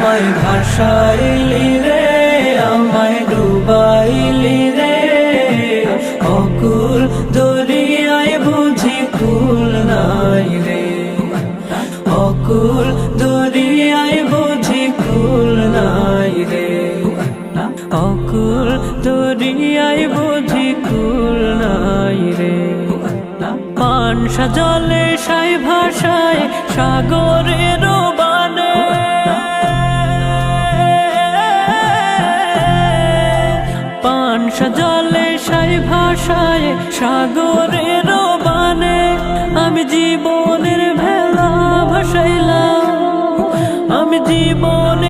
আমায় ভাসাইলি রে, আমায় ডুবাইলি রে, অকুল দরিয়ায় বুঝি কুল নাই রে, অকুল দরিয়ায় বুঝি কুল নাই রে, অকুল দরিয়ায় বুঝি কুল নাই রে। পানসা জলে সাই ভাষায় সাগরের বানে, পানসা জলে সাই ভাষায় সাগরের